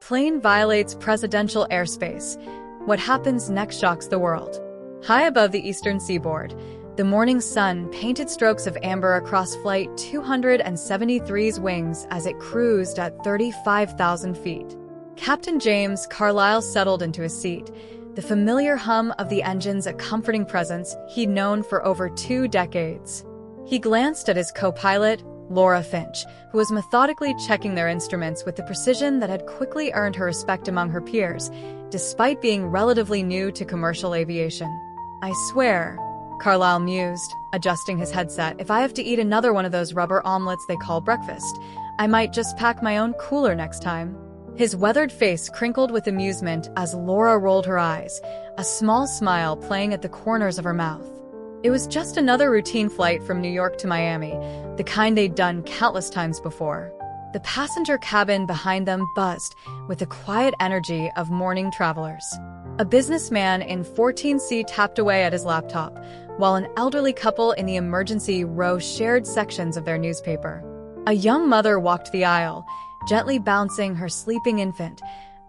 Plane violates presidential airspace. What happens next shocks the world. High above the eastern seaboard, the morning sun painted strokes of amber across Flight 273's wings as it cruised at 35,000 feet. Captain James Carlisle settled into his seat, the familiar hum of the engines a comforting presence he'd known for over 2 decades. He glanced at his co-pilot, Laura Finch, who was methodically checking their instruments with the precision that had quickly earned her respect among her peers, despite being relatively new to commercial aviation. "I swear," Carlisle mused, adjusting his headset, "if I have to eat another one of those rubber omelets they call breakfast, I might just pack my own cooler next time." His weathered face crinkled with amusement as Laura rolled her eyes, a small smile playing at the corners of her mouth. It was just another routine flight from New York to Miami, the kind they'd done countless times before. The passenger cabin behind them buzzed with the quiet energy of morning travelers. A businessman in 14C tapped away at his laptop, while an elderly couple in the emergency row shared sections of their newspaper. A young mother walked the aisle, gently bouncing her sleeping infant,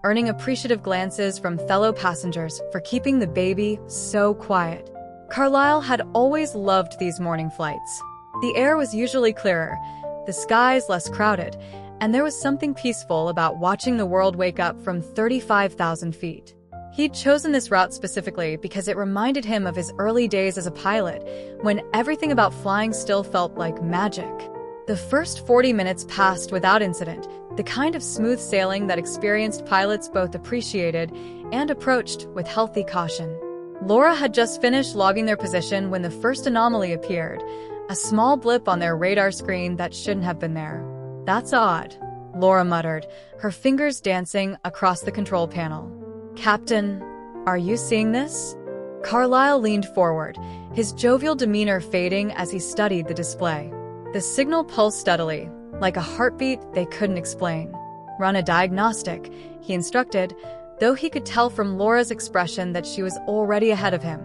earning appreciative glances from fellow passengers for keeping the baby so quiet. Carlisle had always loved these morning flights. The air was usually clearer, the skies less crowded, and there was something peaceful about watching the world wake up from 35,000 feet. He'd chosen this route specifically because it reminded him of his early days as a pilot, when everything about flying still felt like magic. The first 40 minutes passed without incident, the kind of smooth sailing that experienced pilots both appreciated and approached with healthy caution. Laura had just finished logging their position when the first anomaly appeared, a small blip on their radar screen that shouldn't have been there. "That's odd," Laura muttered, her fingers dancing across the control panel. "Captain, are you seeing this?" Carlisle leaned forward, his jovial demeanor fading as he studied the display. The signal pulsed steadily, like a heartbeat they couldn't explain. "Run a diagnostic," he instructed, though he could tell from Laura's expression that she was already ahead of him.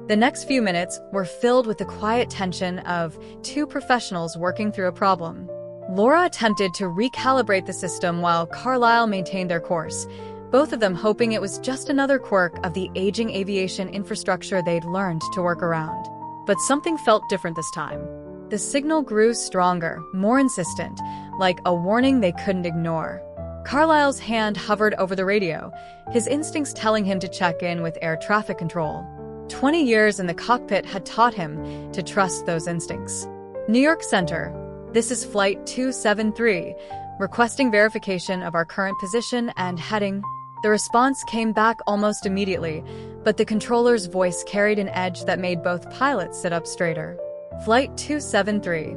The next few minutes were filled with the quiet tension of 2 professionals working through a problem. Laura attempted to recalibrate the system while Carlisle maintained their course, both of them hoping it was just another quirk of the aging aviation infrastructure they'd learned to work around. But something felt different this time. The signal grew stronger, more insistent, like a warning they couldn't ignore. Carlisle's hand hovered over the radio, his instincts telling him to check in with air traffic control. 20 years in the cockpit had taught him to trust those instincts. "New York Center, this is Flight 273, requesting verification of our current position and heading." The response came back almost immediately, but the controller's voice carried an edge that made both pilots sit up straighter. "Flight 273,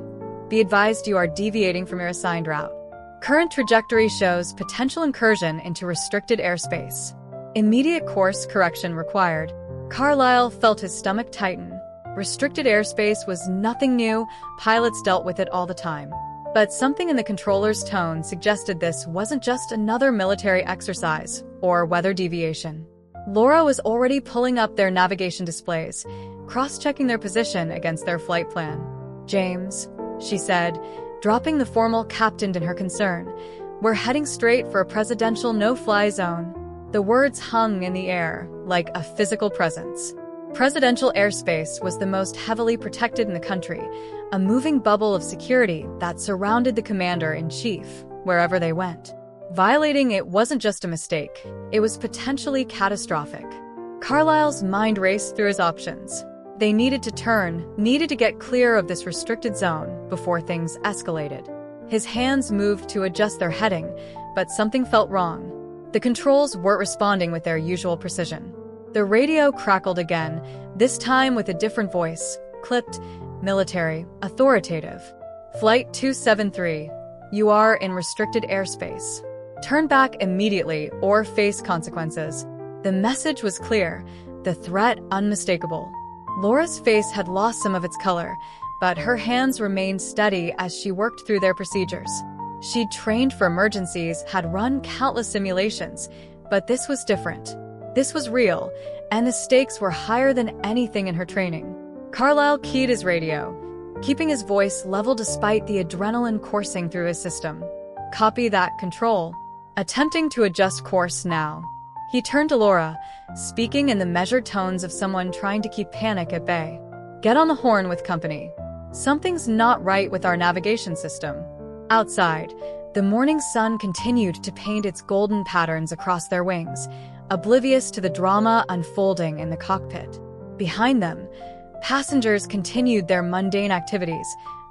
be advised you are deviating from your assigned route. Current trajectory shows potential incursion into restricted airspace. Immediate course correction required." Carlisle felt his stomach tighten. Restricted airspace was nothing new, pilots dealt with it all the time. But something in the controller's tone suggested this wasn't just another military exercise or weather deviation. Laura was already pulling up their navigation displays, cross-checking their position against their flight plan. "James," she said, dropping the formal captain in her concern, "we're heading straight for a presidential no-fly zone." The words hung in the air, like a physical presence. Presidential airspace was the most heavily protected in the country, a moving bubble of security that surrounded the commander-in-chief wherever they went. Violating it wasn't just a mistake, it was potentially catastrophic. Carlisle's mind raced through his options. They needed to turn, needed to get clear of this restricted zone before things escalated. His hands moved to adjust their heading, but something felt wrong. The controls weren't responding with their usual precision. The radio crackled again, this time with a different voice, clipped, military, authoritative. "Flight 273, you are in restricted airspace. Turn back immediately or face consequences." The message was clear, the threat unmistakable. Laura's face had lost some of its color, but her hands remained steady as she worked through their procedures. She'd trained for emergencies, had run countless simulations, but this was different. This was real, and the stakes were higher than anything in her training. Carlisle keyed his radio, keeping his voice level despite the adrenaline coursing through his system. "Copy that, Control." attempting to adjust course now. He turned to Laura, speaking in the measured tones of someone trying to keep panic at bay. "Get on the horn with company. Something's not right with our navigation system." Outside, the morning sun continued to paint its golden patterns across their wings, oblivious to the drama unfolding in the cockpit. Behind them, passengers continued their mundane activities,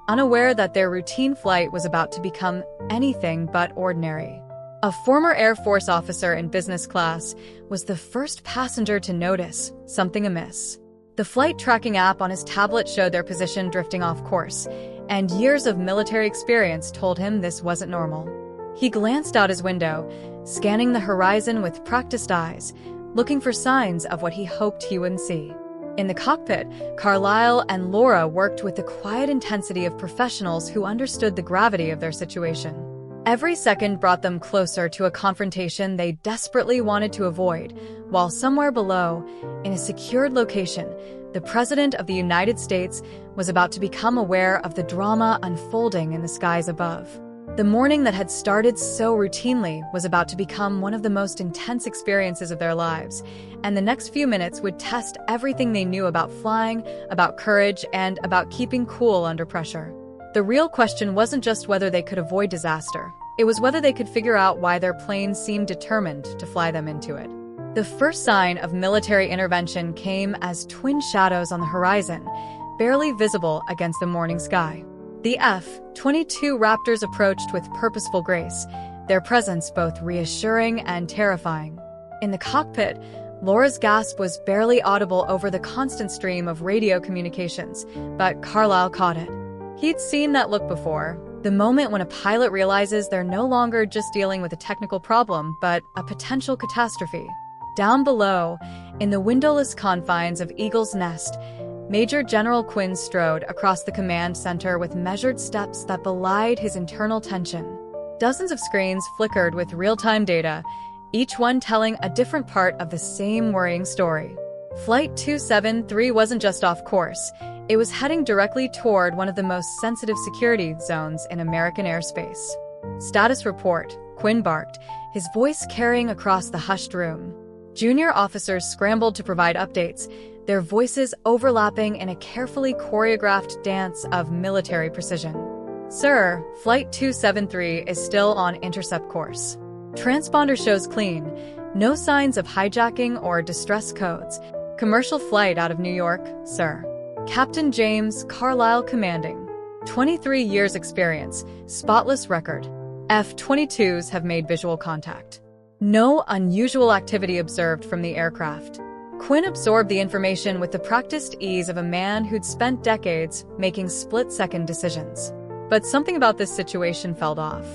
unaware that their routine flight was about to become anything but ordinary. A former Air Force officer in business class was the first passenger to notice something amiss. The flight tracking app on his tablet showed their position drifting off course, and years of military experience told him this wasn't normal. He glanced out his window, scanning the horizon with practiced eyes, looking for signs of what he hoped he wouldn't see. In the cockpit, Carlisle and Laura worked with the quiet intensity of professionals who understood the gravity of their situation. Every second brought them closer to a confrontation they desperately wanted to avoid, while somewhere below, in a secured location, the President of the United States was about to become aware of the drama unfolding in the skies above. The morning that had started so routinely was about to become one of the most intense experiences of their lives, and the next few minutes would test everything they knew about flying, about courage, and about keeping cool under pressure. The real question wasn't just whether they could avoid disaster. It was whether they could figure out why their plane seemed determined to fly them into it. The first sign of military intervention came as twin shadows on the horizon, barely visible against the morning sky. The F-22 Raptors approached with purposeful grace, their presence both reassuring and terrifying. In the cockpit, Laura's gasp was barely audible over the constant stream of radio communications, but Carlisle caught it. He'd seen that look before, the moment when a pilot realizes they're no longer just dealing with a technical problem, but a potential catastrophe. Down below, in the windowless confines of Eagle's Nest, Major General Quinn strode across the command center with measured steps that belied his internal tension. Dozens of screens flickered with real-time data, each one telling a different part of the same worrying story. Flight 273 wasn't just off course. It was heading directly toward one of the most sensitive security zones in American airspace. "Status report," Quinn barked, his voice carrying across the hushed room. Junior officers scrambled to provide updates, their voices overlapping in a carefully choreographed dance of military precision. "Sir, Flight 273 is still on intercept course. Transponder shows clean, no signs of hijacking or distress codes. Commercial flight out of New York, sir." Captain James Carlisle commanding. 23 years experience, spotless record. F-22s have made visual contact. No unusual activity observed from the aircraft. Quinn absorbed the information with the practiced ease of a man who'd spent decades making split-second decisions. But something about this situation felt off.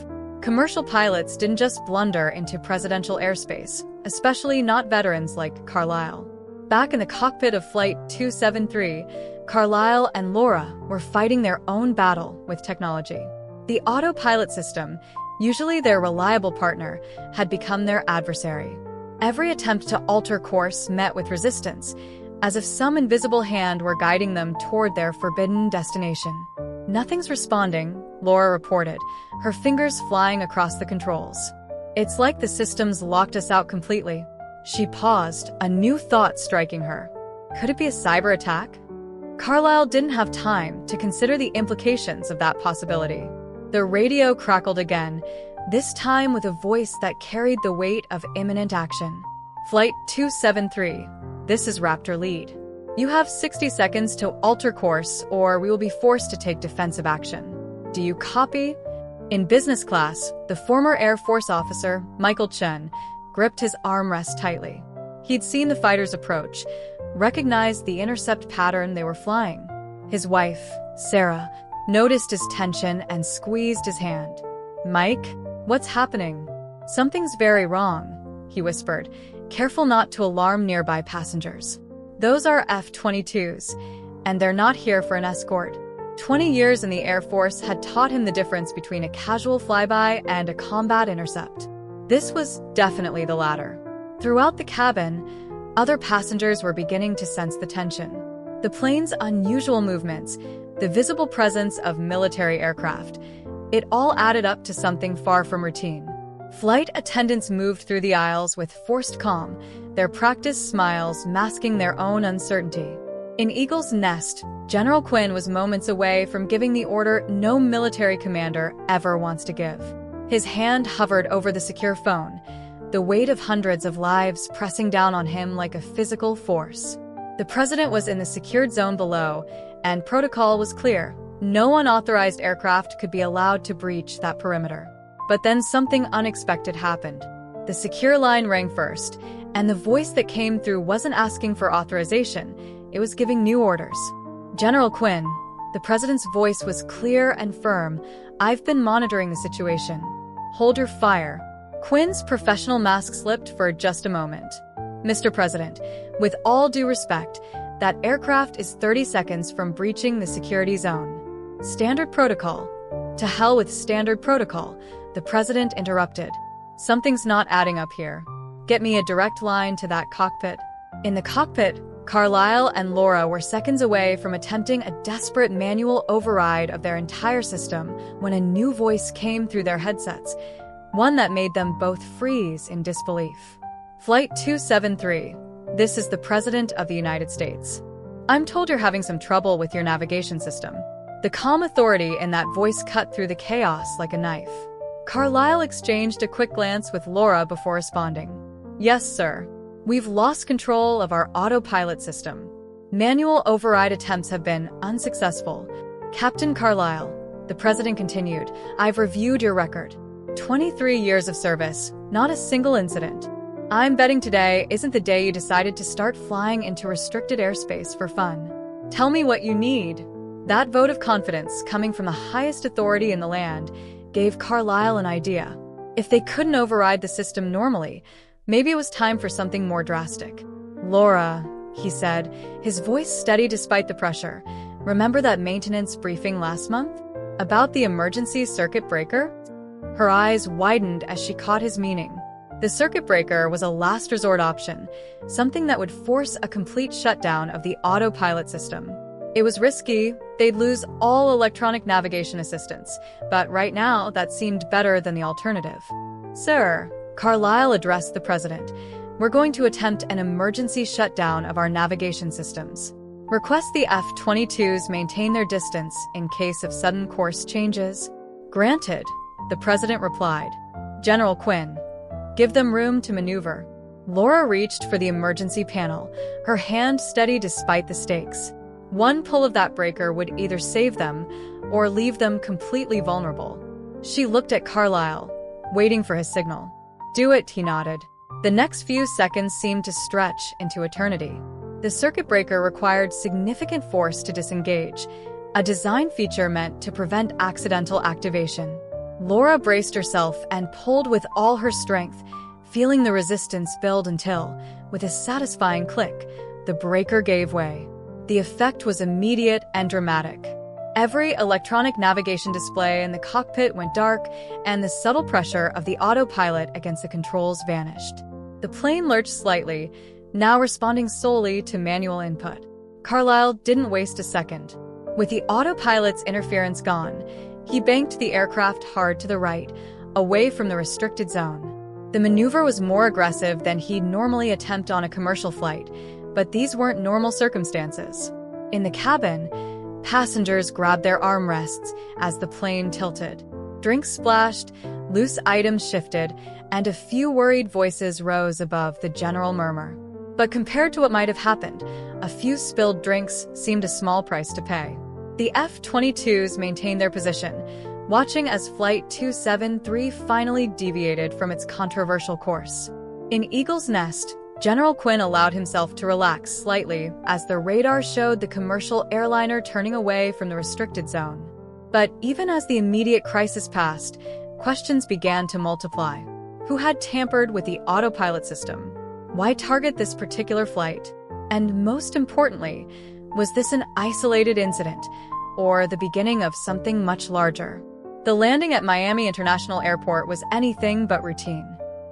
Commercial pilots didn't just blunder into presidential airspace, especially not veterans like Carlisle. Back in the cockpit of Flight 273, Carlisle and Laura were fighting their own battle with technology. The autopilot system, usually their reliable partner, had become their adversary. Every attempt to alter course met with resistance, as if some invisible hand were guiding them toward their forbidden destination. "Nothing's responding," Laura reported, her fingers flying across the controls. "It's like the system's locked us out completely." She paused, a new thought striking her. Could it be a cyber attack? Carlisle didn't have time to consider the implications of that possibility. The radio crackled again, this time with a voice that carried the weight of imminent action. "Flight 273, this is Raptor Lead. You have 60 seconds to alter course, or we will be forced to take defensive action. Do you copy?" In business class, the former Air Force officer, Michael Chen, gripped his armrest tightly. He'd seen the fighters approach, recognized the intercept pattern they were flying. His wife, Sarah, noticed his tension and squeezed his hand. "Mike, what's happening?" "Something's very wrong," he whispered, careful not to alarm nearby passengers. "Those are F-22s, and they're not here for an escort." 20 years in the Air Force had taught him the difference between a casual flyby and a combat intercept. This was definitely the latter. Throughout the cabin, other passengers were beginning to sense the tension. The plane's unusual movements, the visible presence of military aircraft, it all added up to something far from routine. Flight attendants moved through the aisles with forced calm, their practiced smiles masking their own uncertainty. In Eagle's Nest, General Quinn was moments away from giving the order no military commander ever wants to give. His hand hovered over the secure phone, the weight of hundreds of lives pressing down on him like a physical force. The president was in the secured zone below, and protocol was clear. No unauthorized aircraft could be allowed to breach that perimeter. But then something unexpected happened. The secure line rang first, and the voice that came through wasn't asking for authorization, it was giving new orders. General Quinn, the president's voice was clear and firm. I've been monitoring the situation. Hold your fire. Quinn's professional mask slipped for just a moment. Mr. President, with all due respect, that aircraft is 30 seconds from breaching the security zone. Standard protocol. To hell with standard protocol, the president interrupted. Something's not adding up here. Get me a direct line to that cockpit. In the cockpit, Carlisle and Laura were seconds away from attempting a desperate manual override of their entire system when a new voice came through their headsets, one that made them both freeze in disbelief. Flight 273, this is the President of the United States. I'm told you're having some trouble with your navigation system. The calm authority in that voice cut through the chaos like a knife. Carlisle exchanged a quick glance with Laura before responding. Yes, sir. We've lost control of our autopilot system. Manual override attempts have been unsuccessful. Captain Carlisle, the president continued, I've reviewed your record. 23 years of service, not a single incident. I'm betting today isn't the day you decided to start flying into restricted airspace for fun. Tell me what you need. That vote of confidence coming from the highest authority in the land gave Carlisle an idea. If they couldn't override the system normally, maybe it was time for something more drastic. Laura, he said, his voice steady despite the pressure. Remember that maintenance briefing last month? About the emergency circuit breaker? Her eyes widened as she caught his meaning. The circuit breaker was a last resort option, something that would force a complete shutdown of the autopilot system. It was risky, they'd lose all electronic navigation assistance, but right now that seemed better than the alternative. Sir, Carlisle addressed the president, we're going to attempt an emergency shutdown of our navigation systems. Request the F-22s maintain their distance in case of sudden course changes. Granted, the president replied. General Quinn, give them room to maneuver. Laura reached for the emergency panel, her hand steady despite the stakes. One pull of that breaker would either save them or leave them completely vulnerable. She looked at Carlisle, waiting for his signal. Do it, he nodded. The next few seconds seemed to stretch into eternity. The circuit breaker required significant force to disengage, a design feature meant to prevent accidental activation. Laura braced herself and pulled with all her strength, feeling the resistance build until, with a satisfying click, the breaker gave way. The effect was immediate and dramatic. Every electronic navigation display in the cockpit went dark, and the subtle pressure of the autopilot against the controls vanished. The plane lurched slightly, now responding solely to manual input. Carlisle didn't waste a second. With the autopilot's interference gone, he banked the aircraft hard to the right, away from the restricted zone. The maneuver was more aggressive than he'd normally attempt on a commercial flight, but these weren't normal circumstances. In the cabin, passengers grabbed their armrests as the plane tilted. Drinks splashed, loose items shifted, and a few worried voices rose above the general murmur. But compared to what might have happened, a few spilled drinks seemed a small price to pay. The F-22s maintained their position, watching as Flight 273 finally deviated from its controversial course. In Eagle's Nest, General Quinn allowed himself to relax slightly as the radar showed the commercial airliner turning away from the restricted zone. But even as the immediate crisis passed, questions began to multiply. Who had tampered with the autopilot system? Why target this particular flight? And most importantly, was this an isolated incident, or the beginning of something much larger? The landing at Miami International Airport was anything but routine.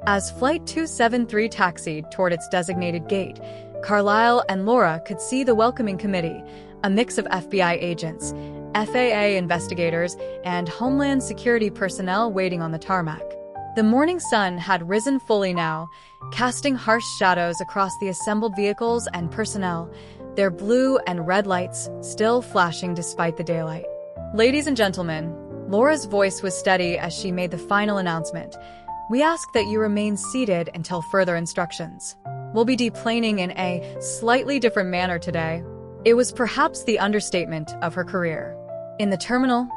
As Flight 273 taxied toward its designated gate, Carlisle and Laura could see the welcoming committee, a mix of FBI agents, FAA investigators, and Homeland Security personnel waiting on the tarmac. The morning sun had risen fully now, casting harsh shadows across the assembled vehicles and personnel, their blue and red lights still flashing despite the daylight. "Ladies and gentlemen," Laura's voice was steady as she made the final announcement. "We ask that you remain seated until further instructions. We'll be deplaning in a slightly different manner today." It was perhaps the understatement of her career. In the terminal,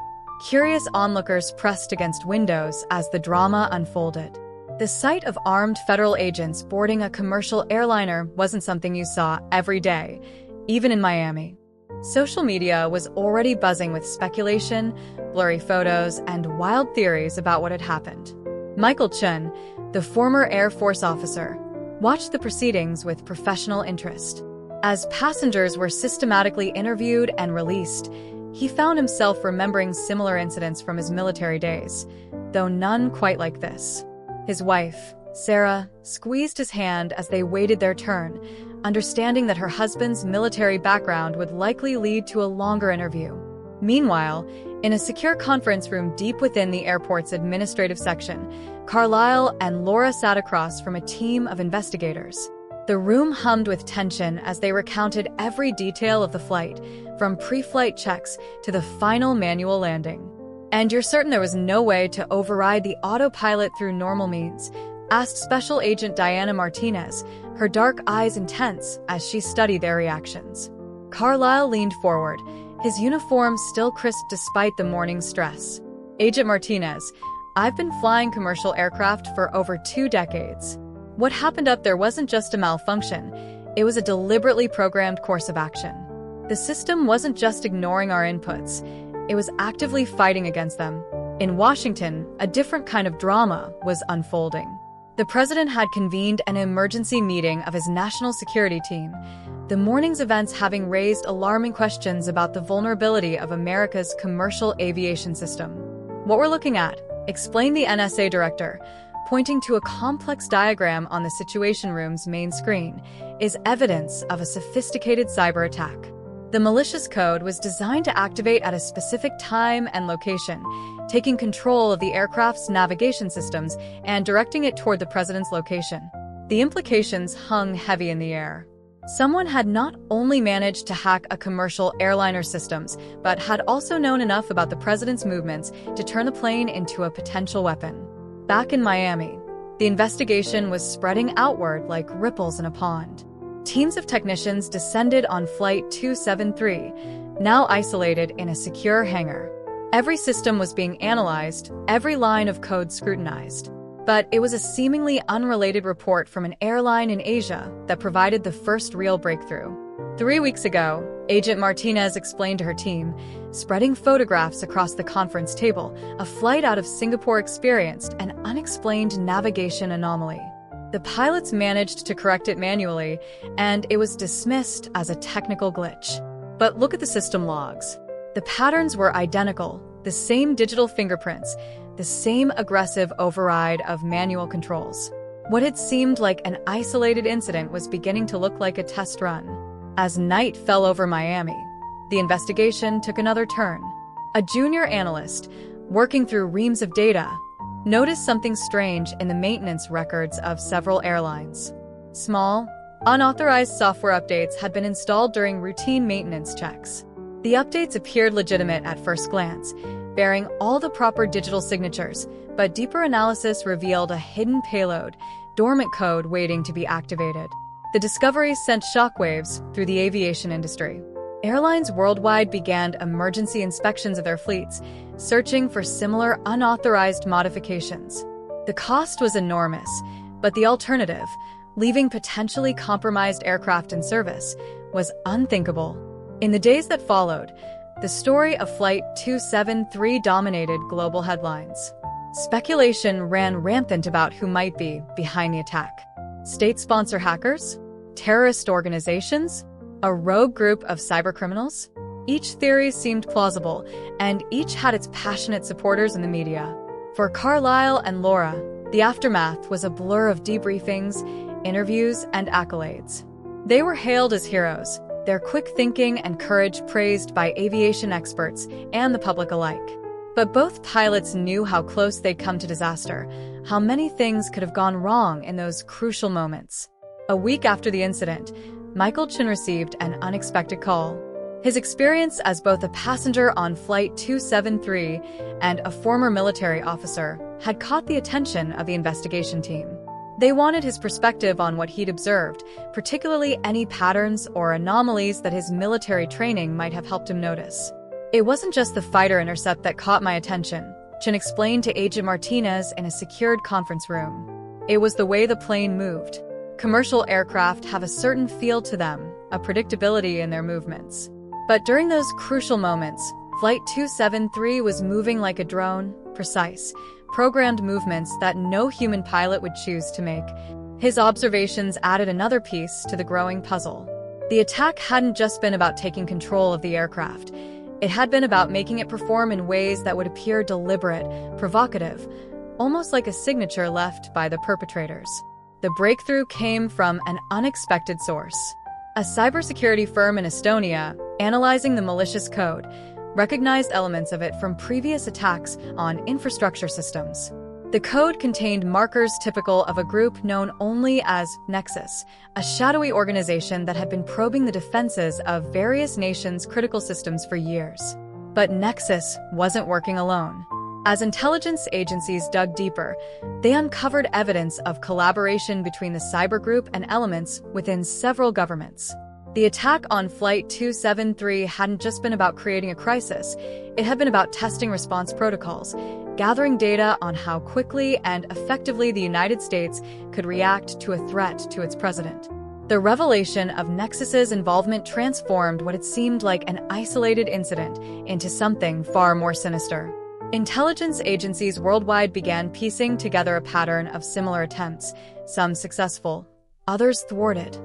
curious onlookers pressed against windows as the drama unfolded. The sight of armed federal agents boarding a commercial airliner wasn't something you saw every day, even in Miami. Social media was already buzzing with speculation, blurry photos, and wild theories about what had happened. Michael Chun, the former Air Force officer, watched the proceedings with professional interest. As passengers were systematically interviewed and released, he found himself remembering similar incidents from his military days, though none quite like this. His wife, Sarah, squeezed his hand as they waited their turn, understanding that her husband's military background would likely lead to a longer interview. Meanwhile, in a secure conference room deep within the airport's administrative section, Carlisle and Laura sat across from a team of investigators. The room hummed with tension as they recounted every detail of the flight, from pre-flight checks to the final manual landing. "And you're certain there was no way to override the autopilot through normal means?" asked Special Agent Diana Martinez, her dark eyes intense as she studied their reactions. Carlisle leaned forward, his uniform still crisp despite the morning's stress. "Agent Martinez, I've been flying commercial aircraft for over 2 decades. What happened up there wasn't just a malfunction, it was a deliberately programmed course of action. The system wasn't just ignoring our inputs, it was actively fighting against them." In Washington, a different kind of drama was unfolding. The president had convened an emergency meeting of his national security team, the morning's events having raised alarming questions about the vulnerability of America's commercial aviation system. "What we're looking at," explained the NSA director, pointing to a complex diagram on the Situation Room's main screen, "is evidence of a sophisticated cyber attack. The malicious code was designed to activate at a specific time and location, taking control of the aircraft's navigation systems and directing it toward the president's location." The implications hung heavy in the air. Someone had not only managed to hack a commercial airliner systems, but had also known enough about the president's movements to turn the plane into a potential weapon. Back in Miami, the investigation was spreading outward like ripples in a pond. Teams of technicians descended on Flight 273, now isolated in a secure hangar. Every system was being analyzed, every line of code scrutinized. But it was a seemingly unrelated report from an airline in Asia that provided the first real breakthrough. 3 weeks ago, Agent Martinez explained to her team, spreading photographs across the conference table, a flight out of Singapore experienced an unexplained navigation anomaly. The pilots managed to correct it manually, and it was dismissed as a technical glitch. But look at the system logs. The patterns were identical, the same digital fingerprints, the same aggressive override of manual controls. What had seemed like an isolated incident was beginning to look like a test run. As night fell over Miami, the investigation took another turn. A junior analyst, working through reams of data, noticed something strange in the maintenance records of several airlines. Small, unauthorized software updates had been installed during routine maintenance checks. The updates appeared legitimate at first glance, bearing all the proper digital signatures, but deeper analysis revealed a hidden payload, dormant code waiting to be activated. The discovery sent shockwaves through the aviation industry. Airlines worldwide began emergency inspections of their fleets, searching for similar unauthorized modifications. The cost was enormous, but the alternative, leaving potentially compromised aircraft in service, was unthinkable. In the days that followed, the story of Flight 273 dominated global headlines. Speculation ran rampant about who might be behind the attack. State-sponsor hackers? Terrorist organizations? A rogue group of cybercriminals? Each theory seemed plausible, and each had its passionate supporters in the media. For Carlisle and Laura, the aftermath was a blur of debriefings, interviews, and accolades. They were hailed as heroes, their quick thinking and courage praised by aviation experts and the public alike. But both pilots knew how close they'd come to disaster, how many things could have gone wrong in those crucial moments. A week after the incident, Michael Chen received an unexpected call. His experience as both a passenger on Flight 273 and a former military officer had caught the attention of the investigation team. They wanted his perspective on what he'd observed, particularly any patterns or anomalies that his military training might have helped him notice. "It wasn't just the fighter intercept that caught my attention," Chen explained to Agent Martinez in a secured conference room. "It was the way the plane moved. Commercial aircraft have a certain feel to them, a predictability in their movements. But during those crucial moments, Flight 273 was moving like a drone, precise, programmed movements that no human pilot would choose to make." His observations added another piece to the growing puzzle. The attack hadn't just been about taking control of the aircraft. It had been about making it perform in ways that would appear deliberate, provocative, almost like a signature left by the perpetrators. The breakthrough came from an unexpected source. A cybersecurity firm in Estonia, analyzing the malicious code, recognized elements of it from previous attacks on infrastructure systems. The code contained markers typical of a group known only as Nexus, a shadowy organization that had been probing the defenses of various nations' critical systems for years. But Nexus wasn't working alone. As intelligence agencies dug deeper, they uncovered evidence of collaboration between the cyber group and elements within several governments. The attack on Flight 273 hadn't just been about creating a crisis, it had been about testing response protocols, gathering data on how quickly and effectively the United States could react to a threat to its president. The revelation of Nexus's involvement transformed what had seemed like an isolated incident into something far more sinister. Intelligence agencies worldwide began piecing together a pattern of similar attempts, some successful, others thwarted,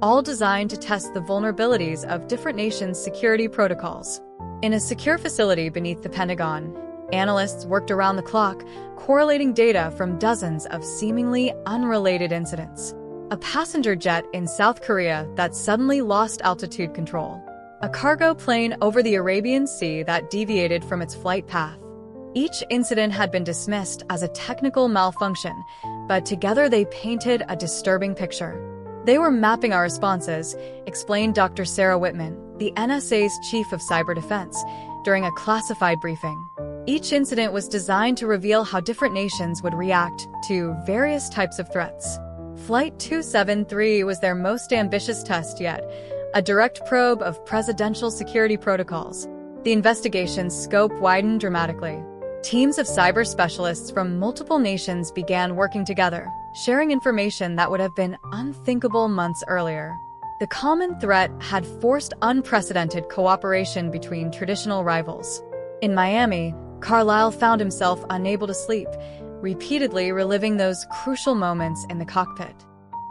all designed to test the vulnerabilities of different nations' security protocols. In a secure facility beneath the Pentagon, analysts worked around the clock, correlating data from dozens of seemingly unrelated incidents. A passenger jet in South Korea that suddenly lost altitude control. A cargo plane over the Arabian Sea that deviated from its flight path. Each incident had been dismissed as a technical malfunction, but together they painted a disturbing picture. "They were mapping our responses," explained Dr. Sarah Whitman, the NSA's chief of cyber defense, during a classified briefing. Each incident was designed to reveal how different nations would react to various types of threats. Flight 273 was their most ambitious test yet, a direct probe of presidential security protocols. The investigation's scope widened dramatically. Teams of cyber specialists from multiple nations began working together, sharing information that would have been unthinkable months earlier. The common threat had forced unprecedented cooperation between traditional rivals. In Miami, Carlisle found himself unable to sleep, repeatedly reliving those crucial moments in the cockpit.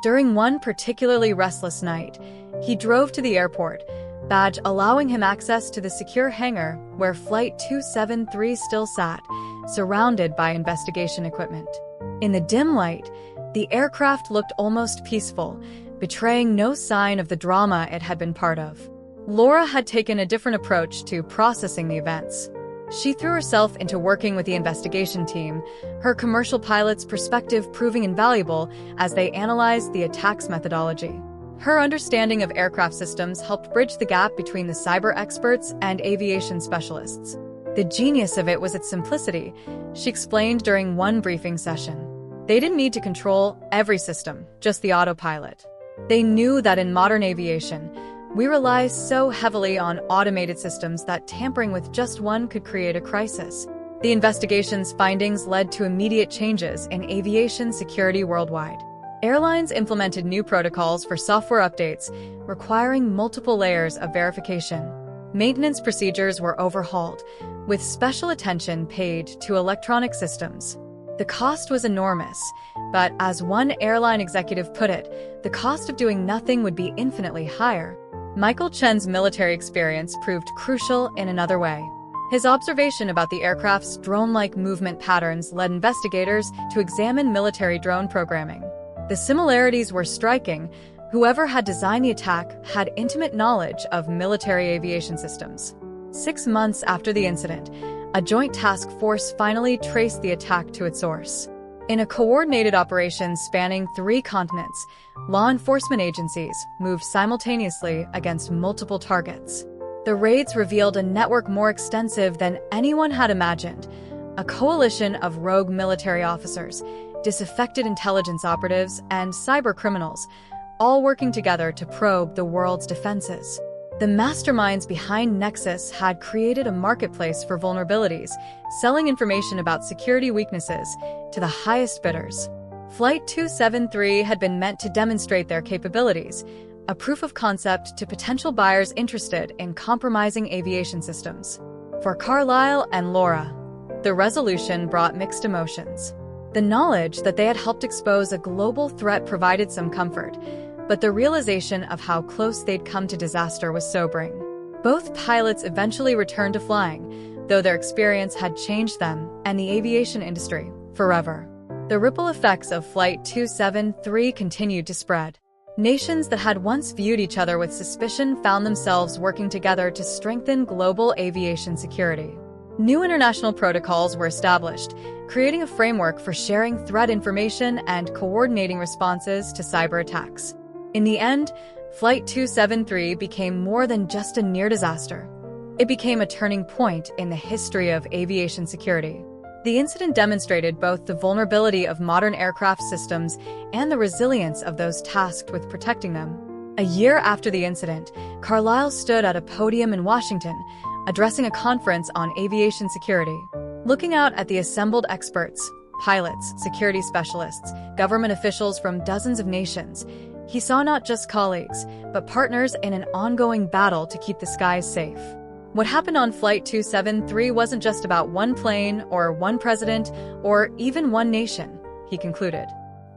During one particularly restless night, he drove to the airport, badge allowing him access to the secure hangar where Flight 273 still sat, surrounded by investigation equipment. In the dim light, the aircraft looked almost peaceful, betraying no sign of the drama it had been part of. Laura had taken a different approach to processing the events. She threw herself into working with the investigation team, her commercial pilot's perspective proving invaluable as they analyzed the attack's methodology. Her understanding of aircraft systems helped bridge the gap between the cyber experts and aviation specialists. The genius of it was its simplicity, she explained during one briefing session. They didn't need to control every system, just the autopilot. They knew that in modern aviation, we rely so heavily on automated systems that tampering with just one could create a crisis. The investigation's findings led to immediate changes in aviation security worldwide. Airlines implemented new protocols for software updates, requiring multiple layers of verification. Maintenance procedures were overhauled, with special attention paid to electronic systems. The cost was enormous, but as one airline executive put it, the cost of doing nothing would be infinitely higher. Michael Chen's military experience proved crucial in another way. His observation about the aircraft's drone-like movement patterns led investigators to examine military drone programming. The similarities were striking. Whoever had designed the attack had intimate knowledge of military aviation systems. 6 months after the incident, a joint task force finally traced the attack to its source. In a coordinated operation spanning 3 continents, law enforcement agencies moved simultaneously against multiple targets. The raids revealed a network more extensive than anyone had imagined, a coalition of rogue military officers, disaffected intelligence operatives, and cybercriminals, all working together to probe the world's defenses. The masterminds behind Nexus had created a marketplace for vulnerabilities, selling information about security weaknesses to the highest bidders. Flight 273 had been meant to demonstrate their capabilities, a proof of concept to potential buyers interested in compromising aviation systems. For Carlisle and Laura, the resolution brought mixed emotions. The knowledge that they had helped expose a global threat provided some comfort, but the realization of how close they'd come to disaster was sobering. Both pilots eventually returned to flying, though their experience had changed them and the aviation industry forever. The ripple effects of Flight 273 continued to spread. Nations that had once viewed each other with suspicion found themselves working together to strengthen global aviation security. New international protocols were established, creating a framework for sharing threat information and coordinating responses to cyber attacks. In the end, Flight 273 became more than just a near disaster. It became a turning point in the history of aviation security. The incident demonstrated both the vulnerability of modern aircraft systems and the resilience of those tasked with protecting them. A year after the incident, Carlisle stood at a podium in Washington, addressing a conference on aviation security. Looking out at the assembled experts, pilots, security specialists, government officials from dozens of nations, he saw not just colleagues, but partners in an ongoing battle to keep the skies safe. What happened on Flight 273 wasn't just about one plane or one president or even one nation, he concluded.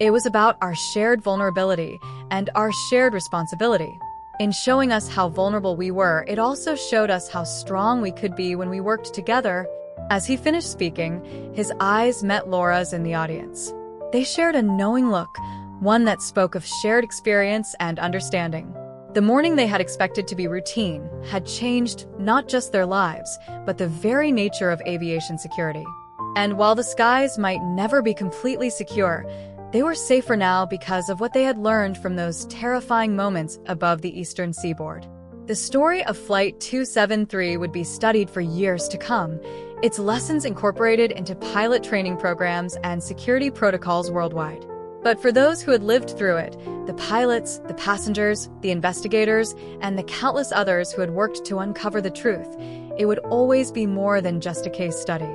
It was about our shared vulnerability and our shared responsibility. In showing us how vulnerable we were, it also showed us how strong we could be when we worked together. As he finished speaking, his eyes met Laura's in the audience. They shared a knowing look, one that spoke of shared experience and understanding. The morning they had expected to be routine had changed not just their lives, but the very nature of aviation security. And while the skies might never be completely secure, they were safer now because of what they had learned from those terrifying moments above the eastern seaboard. The story of Flight 273 would be studied for years to come, its lessons incorporated into pilot training programs and security protocols worldwide. But for those who had lived through it, the pilots, the passengers, the investigators, and the countless others who had worked to uncover the truth, it would always be more than just a case study.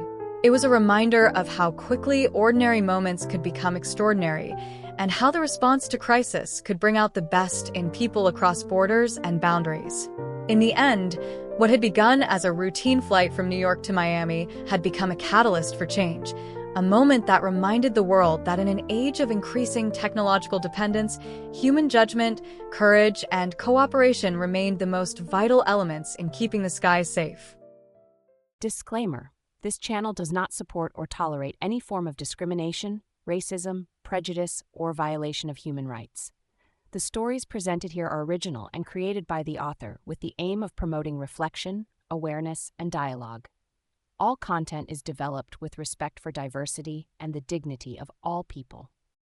It was a reminder of how quickly ordinary moments could become extraordinary, and how the response to crisis could bring out the best in people across borders and boundaries. In the end, what had begun as a routine flight from New York to Miami had become a catalyst for change, a moment that reminded the world that in an age of increasing technological dependence, human judgment, courage, and cooperation remained the most vital elements in keeping the skies safe. Disclaimer: this channel does not support or tolerate any form of discrimination, racism, prejudice, or violation of human rights. The stories presented here are original and created by the author with the aim of promoting reflection, awareness, and dialogue. All content is developed with respect for diversity and the dignity of all people.